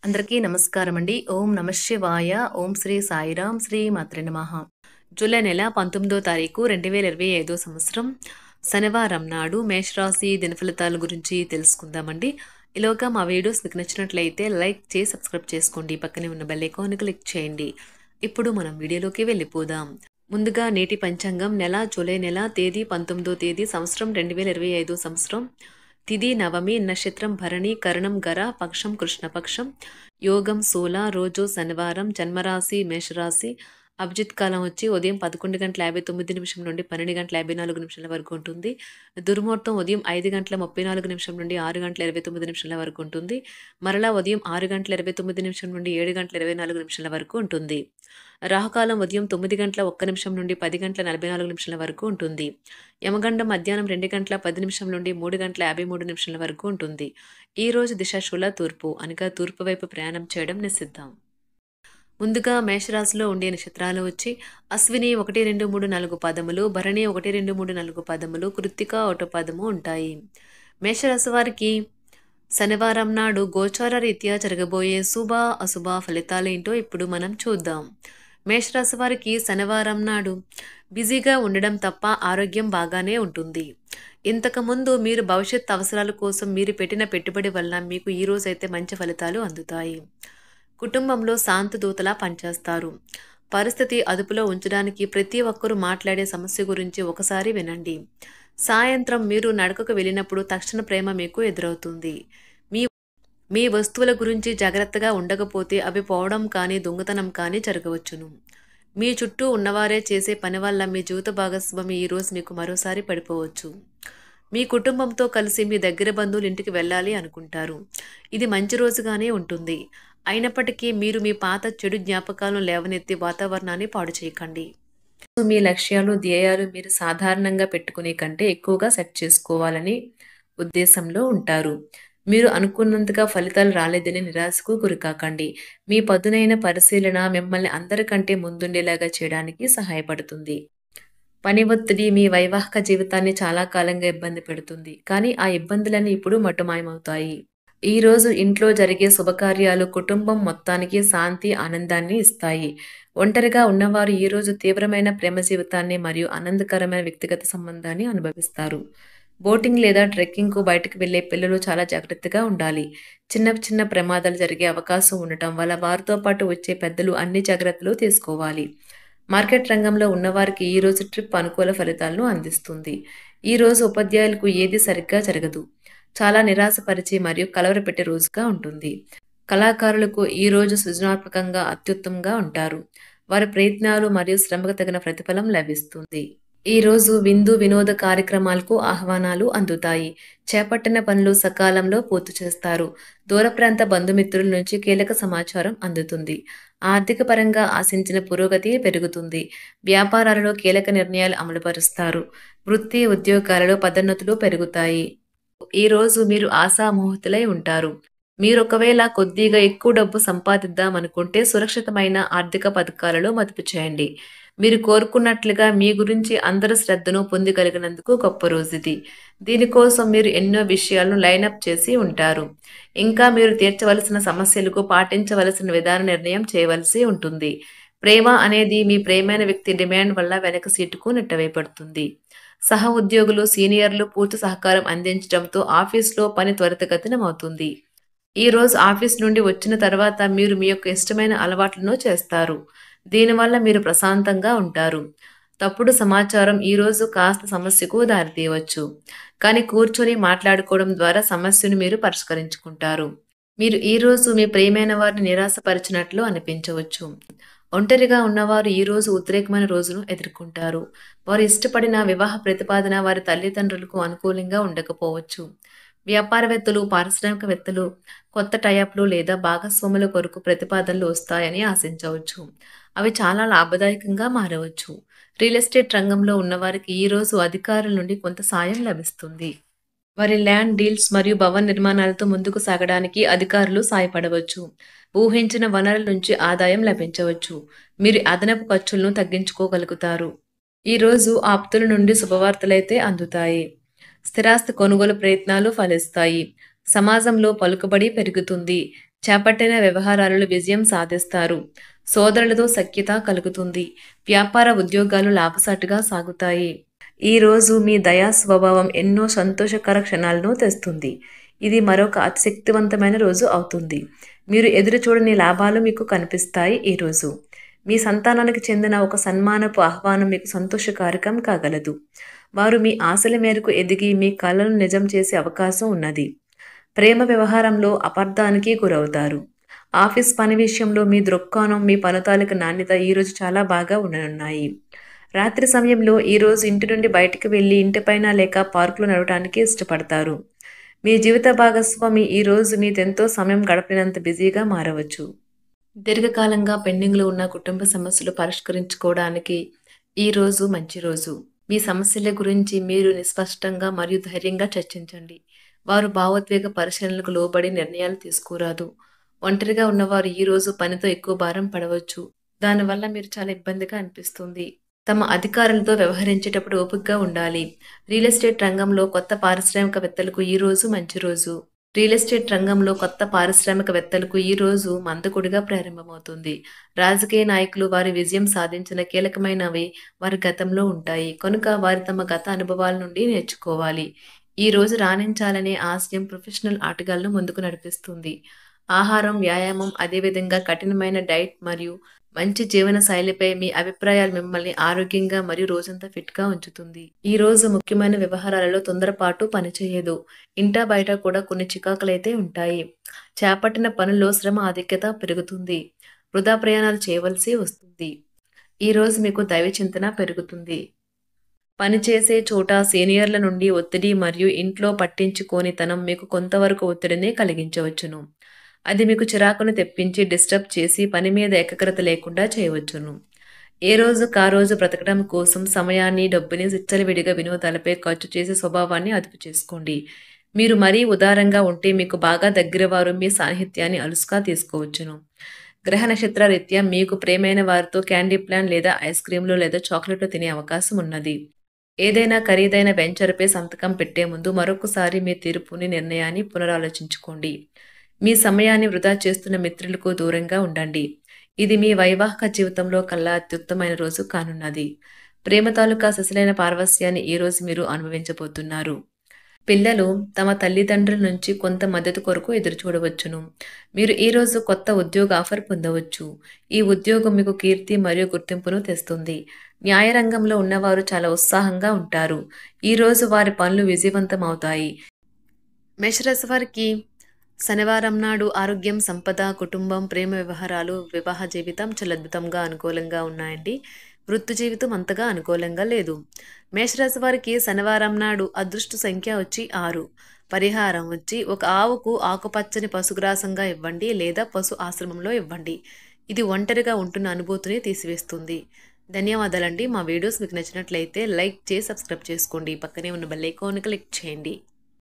అందరికీ నమస్కారం అండి. ఓం నమ శివాయ. ఓం శ్రీ సాయిరాం. శ్రీ మాత్రే నమః. జూలై నెల 19వ తారీఖు 2025 సంవత్సరం శనివారం నాడు మేషరాశి దినఫలితాల గురించి తెలుసుకుందామండి. ఈలోగా మా వీడియోస్ మీకు నచ్చినట్లయితే లైక్ చేసి సబ్స్క్రైబ్ చేసుకోండి. పక్కనే ఉన్న బెల్ ఐకాన్ క్లిక్ చేయండి. ఇప్పుడు మనం వీడియోలోకి వెళ్ళిపోదాం. ముందుగా నేటి పంచాంగం జూలై నెల తేదీ 19వ తేదీ సంవత్సరం 2025 సంవత్సరం తిథి నవమి నక్షత్రం భరణి కరణం గర పక్షం కృష్ణపక్షం యోగం శూల రోజు శనివారం జన్మరాశి మేషరాశి అభిజిత్ కాలం వచ్చి ఉదయం 11:59 నుండి 12:54 వరకు ఉంటుంది. దుర్ముహూర్తం ఉదయం 5:34 నుండి 6:29 వరకు ఉంటుంది. మరలా ఉదయం 6:29 నుండి 7:24 వరకు ఉంటుంది. రాహుకాలం ఉదయం 9:01 నుండి 10:44 వరకు ఉంటుంది. యమగండం మధ్యాహ్నం 2:10 నుండి 3:53 వరకు ఉంటుంది. ఈ రోజు దిశాశూల తూర్పు అనగా తూర్పు వైపు ప్రయాణం చేయడం నిషిద్ధం. ముందుగా మేషరాశిలో ఉండే నక్షత్రాలు వచ్చి అశ్విని 1, 2, 3, 4 పాదములు, భరణి 1, 2, 3, 4 పాదములు, కృత్తిక 1 పాదము ఉంటాయి. మేషరాశి వారికి శనివారం నాడు గోచార రీత్యా జరగబోయే శుభ అశుభ ఫలితాలు ఏంటో ఇప్పుడు మనం చూద్దాం. మేషరాశి వారికి శనివారం నాడు బిజీగా ఉండడం తప్ప ఆరోగ్యం బాగానే ఉంటుంది. ఇంతకుముందు మీరు భవిష్యత్ అవసరాల కోసం మీరు పెట్టిన పెట్టుబడి వల్ల మీకు ఈ రోజైతే మంచి ఫలితాలు అందుతాయి. కుటుంబంలో శాంతి దూతలా పనిచేస్తారు. పరిస్థితి అదుపులో ఉంచడానికి ప్రతి ఒక్కరూ మాట్లాడే సమస్య గురించి ఒకసారి వినండి. సాయంత్రం మీరు నడకకు వెళ్ళినప్పుడు తక్షణ ప్రేమ మీకు ఎదురవుతుంది. మీ వస్తువుల గురించి జాగ్రత్తగా ఉండకపోతే అవి పోవడం కానీ దొంగతనం కానీ జరగవచ్చును. మీ చుట్టూ ఉన్నవారే చేసే పని వల్ల మీ జీవిత భాగస్వామి ఈరోజు మీకు మరోసారి పడిపోవచ్చు. మీ కుటుంబంతో కలిసి మీ దగ్గర బంధువులు ఇంటికి వెళ్ళాలి అనుకుంటారు. ఇది మంచి రోజుగానే ఉంటుంది. అయినప్పటికీ మీరు మీ పాత చెడు జ్ఞాపకాలను లేవనెత్తి వాతావరణాన్ని పాడు చేయకండి. మీ లక్ష్యాలు ధ్యేయాలు మీరు సాధారణంగా పెట్టుకునే కంటే ఎక్కువగా సెట్ చేసుకోవాలని ఉద్దేశంలో ఉంటారు. మీరు అనుకున్నంతగా ఫలితాలు రాలేదని నిరాశకు గురికాకండి. మీ పదునైన పరిశీలన మిమ్మల్ని అందరికంటే ముందుండేలాగా చేయడానికి సహాయపడుతుంది. పని ఒత్తిడి మీ వైవాహిక జీవితాన్ని చాలా కాలంగా ఇబ్బంది పెడుతుంది. కానీ ఆ ఇబ్బందులన్నీ ఇప్పుడు మటుమాయమవుతాయి. ఈ రోజు ఇంట్లో జరిగే శుభకార్యాలు కుటుంబం మొత్తానికి శాంతి ఆనందాన్ని ఇస్తాయి. ఒంటరిగా ఉన్నవారు ఈ రోజు తీవ్రమైన ప్రేమ జీవితాన్ని మరియు ఆనందకరమైన వ్యక్తిగత సంబంధాన్ని అనుభవిస్తారు. బోటింగ్ లేదా ట్రెక్కింగ్కు బయటకు వెళ్లే పిల్లలు చాలా జాగ్రత్తగా ఉండాలి. చిన్న చిన్న ప్రమాదాలు జరిగే అవకాశం ఉండటం వల్ల వారితో పాటు వచ్చే పెద్దలు అన్ని జాగ్రత్తలు తీసుకోవాలి. మార్కెట్ రంగంలో ఉన్నవారికి ఈ రోజు ట్రిప్ అనుకూల ఫలితాలను అందిస్తుంది. ఈ రోజు ఉపాధ్యాయులకు ఏది సరిగ్గా జరగదు. చాలా నిరాశపరిచే మరియు కలవరపెట్టే రోజుగా ఉంటుంది. కళాకారులకు ఈ రోజు సృజనాత్మకంగా అత్యుత్తమంగా ఉంటారు. వారి ప్రయత్నాలు మరియు శ్రమకు తగిన ప్రతిఫలం లభిస్తుంది. ఈ రోజు విందు వినోద కార్యక్రమాలకు ఆహ్వానాలు అందుతాయి. చేపట్టిన పనులు సకాలంలో పూర్తి చేస్తారు. దూర ప్రాంత బంధుమిత్రుల నుంచి కీలక సమాచారం అందుతుంది. ఆర్థిక పరంగా ఆశించిన పురోగతి పెరుగుతుంది. వ్యాపారాలలో కీలక నిర్ణయాలు అమలుపరుస్తారు. వృత్తి ఉద్యోగాలలో పదోన్నతులు పెరుగుతాయి. ఈ రోజు మీరు ఆశామోహితులై ఉంటారు. మీరు ఒకవేళ కొద్దిగా ఎక్కువ డబ్బు సంపాదిద్దామనుకుంటే సురక్షితమైన ఆర్థిక పథకాలలో మదుపు చేయండి. మీరు కోరుకున్నట్లుగా మీ గురించి అందరి శ్రద్ధను పొందగలిగినందుకు గొప్ప రోజు ఇది. దీనికోసం మీరు ఎన్నో విషయాలను లైనప్ చేసి ఉంటారు. ఇంకా మీరు తీర్చవలసిన సమస్యలకు పాటించవలసిన విధాన నిర్ణయం చేయవలసి ఉంటుంది. ప్రేమ అనేది మీ ప్రేమైన వ్యక్తి డిమాండ్ వల్ల వెనక సీటుకు నెట్టవేయబడుతుంది. సహ ఉద్యోగులు సీనియర్లు పూర్తి సహకారం అందించడంతో ఆఫీస్లో పని త్వరితగతినమవుతుంది. ఈ రోజు ఆఫీస్ నుండి వచ్చిన తర్వాత మీరు మీ యొక్క ఇష్టమైన అలవాట్లను చేస్తారు. దీనివల్ల మీరు ప్రశాంతంగా ఉంటారు. తప్పుడు సమాచారం ఈ రోజు కాస్త సమస్యకు దారితీయవచ్చు. కానీ కూర్చొని మాట్లాడుకోవడం ద్వారా సమస్యను మీరు పరిష్కరించుకుంటారు. మీరు ఈ రోజు మీ ప్రియమైన వారిని నిరాశపరిచినట్లు అనిపించవచ్చు. ఒంటరిగా ఉన్నవారు ఈ రోజు ఉద్రేకమైన రోజును ఎదుర్కొంటారు. వారు ఇష్టపడిన వివాహ ప్రతిపాదన వారి తల్లిదండ్రులకు అనుకూలంగా ఉండకపోవచ్చు. వ్యాపారవేత్తలు పారిశ్రామికవేత్తలు కొత్త టైప్లు లేదా భాగస్వాముల కొరకు ప్రతిపాదనలు వస్తాయని ఆశించవచ్చు. అవి చాలా లాభదాయకంగా మారవచ్చు. రియల్ ఎస్టేట్ రంగంలో ఉన్నవారికి ఈ రోజు అధికారుల నుండి కొంత సాయం లభిస్తుంది. వారి ల్యాండ్ డీల్స్ మరియు భవన నిర్మాణాలతో ముందుకు సాగడానికి అధికారులు సాయపడవచ్చు. ఊహించిన వనరుల నుంచి ఆదాయం లభించవచ్చు. మీరు అదనపు ఖర్చులను తగ్గించుకోగలుగుతారు. ఈ రోజు ఆప్తుల నుండి శుభవార్తలైతే అందుతాయి. స్థిరాస్తి కొనుగోలు ప్రయత్నాలు ఫలిస్తాయి. సమాజంలో పలుకుబడి పెరుగుతుంది. చేపట్టిన వ్యవహారాలలో విజయం సాధిస్తారు. సోదరులతో సఖ్యత కలుగుతుంది. వ్యాపార ఉద్యోగాలు లాభసాటిగా సాగుతాయి. ఈ రోజు మీ దయా స్వభావం ఎన్నో సంతోషకర క్షణాలను తెస్తుంది. ఇది మరొక అతి శక్తివంతమైన రోజు అవుతుంది. మీరు ఎదురు చూడని లాభాలు మీకు కనిపిస్తాయి. ఈరోజు మీ సంతానానికి చెందిన ఒక సన్మానపు ఆహ్వానం మీకు సంతోషకారకం కాగలదు. వారు మీ ఆశల మేరకు ఎదిగి మీ కలలను నిజం చేసే అవకాశం ఉన్నది. ప్రేమ వ్యవహారంలో అపార్థానికి గురవుతారు. ఆఫీస్ పని విషయంలో మీ దృక్కోణం, మీ పనుతాలిక నాణ్యత ఈరోజు చాలా బాగా ఉండనున్నాయి. రాత్రి సమయంలో ఈరోజు ఇంటి నుండి బయటికి వెళ్ళి ఇంటిపైన లేక పార్కులో నడవడానికి ఇష్టపడతారు. మీ జీవిత భాగస్వామి ఈరోజు మీదెంతో సమయం గడపినంత బిజీగా మారవచ్చు. దీర్ఘకాలంగా పెండింగ్లో ఉన్న కుటుంబ సమస్యలు పరిష్కరించుకోవడానికి ఈరోజు మంచి రోజు. మీ సమస్యల గురించి మీరు నిస్పష్టంగా మరియు ధైర్యంగా చర్చించండి. వారు భావోద్వేగ పరిశీలనలకు లోబడి నిర్ణయాలు తీసుకోరాదు. ఒంటరిగా ఉన్నవారు ఈరోజు పనితో ఎక్కువ భారం పడవచ్చు. దానివల్ల మీరు చాలా ఇబ్బందిగా అనిపిస్తుంది. తమ అధికారులతో వ్యవహరించేటప్పుడు ఓపికగా ఉండాలి. రియల్ ఎస్టేట్ రంగంలో కొత్త పారిశ్రామికవేత్తలకు ఈరోజు మంచి రోజు. రియల్ ఎస్టేట్ రంగంలో కొత్త పారిశ్రామికవేత్తలకు ఈరోజు మందకొడిగా ప్రారంభమవుతుంది. రాజకీయ నాయకులు వారి విజయం సాధించిన కీలకమైనవి వారి గతంలో ఉంటాయి. కనుక వారి తమ గత అనుభవాల నుండి నేర్చుకోవాలి. ఈ రోజు రాణించాలనే ఆశయం ప్రొఫెషనల్ ఆటగాళ్లను ముందుకు నడిపిస్తుంది. ఆహారం, వ్యాయామం, అదేవిధంగా కఠినమైన డైట్ మరియు మంచి జీవన శైలిపై మీ అభిప్రాయాలు మిమ్మల్ని ఆరోగ్యంగా మరియు రోజంతా ఫిట్గా ఉంచుతుంది. ఈ రోజు ముఖ్యమైన వ్యవహారాలలో తొందరపాటు పనిచేయదు. ఇంటా బయట కూడా కొన్ని చికాకులైతే ఉంటాయి. చేపట్టిన పనుల్లో శ్రమ ఆధిక్యత పెరుగుతుంది. వృధా ప్రయాణాలు చేయవలసి వస్తుంది. ఈ రోజు మీకు దైవ చింతన పెరుగుతుంది. పనిచేసే చోట సీనియర్ల నుండి ఒత్తిడి మరియు ఇంట్లో పట్టించుకోనితనం మీకు కొంతవరకు ఒత్తిడిని కలిగించవచ్చును. అది మీకు చిరాకును తెప్పించి డిస్టర్బ్ చేసి పని మీద ఏకాగ్రత లేకుండా చేయవచ్చును. ఏ రోజు రోజు బ్రతకడం కోసం సమయాన్ని, డబ్బుని విచ్చలవిడిగా వినోదాలపై ఖర్చు చేసే స్వభావాన్ని అదుపు చేసుకోండి. మీరు మరీ ఉదారంగా ఉంటే మీకు బాగా దగ్గర వారు మీ సాహిత్యాన్ని అలుసుగా తీసుకోవచ్చును. గ్రహ నక్షత్ర రీత్యా మీకు ప్రేమైన వారితో క్యాండీ ప్లాన్ లేదా ఐస్ క్రీంలు లేదా చాక్లెట్లు తినే అవకాశం ఉన్నది. ఏదైనా ఖరీదైన వెంచర్పై సంతకం పెట్టే ముందు మరొకసారి మీ తీర్పుని, నిర్ణయాన్ని పునరాలోచించుకోండి. మీ సమయాన్ని వృధా చేస్తున్న మిత్రులకు దూరంగా ఉండండి. ఇది మీ వైవాహిక జీవితంలో కల్లా అత్యుత్తమైన రోజు కానున్నది. ప్రేమ తాలూకా సశలైన పారవస్యాన్ని ఈరోజు మీరు అనుభవించబోతున్నారు. పిల్లలు తమ తల్లిదండ్రుల నుంచి కొంత మద్దతు కొరకు ఎదురుచూడవచ్చును. మీరు ఈరోజు కొత్త ఉద్యోగ ఆఫర్ పొందవచ్చు. ఈ ఉద్యోగం మీకు కీర్తి మరియు గుర్తింపును తెస్తుంది. న్యాయరంగంలో ఉన్నవారు చాలా ఉత్సాహంగా ఉంటారు. ఈరోజు వారి పనులు విజయవంతం అవుతాయి. మేషరాశి వారికి శనివారం నాడు ఆరోగ్యం, సంపద, కుటుంబం, ప్రేమ వ్యవహారాలు, వివాహ జీవితం చాలా అద్భుతంగా అనుకూలంగా ఉన్నాయండి. వృత్తి జీవితం అంతగా అనుకూలంగా లేదు. మేషరాశి వారికి శనివారం నాడు అదృష్ట సంఖ్య వచ్చి 6. పరిహారం వచ్చి ఒక ఆవుకు ఆకుపచ్చని పశుగ్రాసంగా ఇవ్వండి లేదా పశు ఆశ్రమంలో ఇవ్వండి. ఇది ఒంటరిగా ఉంటున్న అనుభూతిని తీసివేస్తుంది. ధన్యవాదాలండి. మా వీడియోస్ మీకు నచ్చినట్లయితే లైక్ చేసి సబ్స్క్రైబ్ చేసుకోండి. పక్కనే ఉన్న బెల్ ఐకాన్ క్లిక్ చేయండి.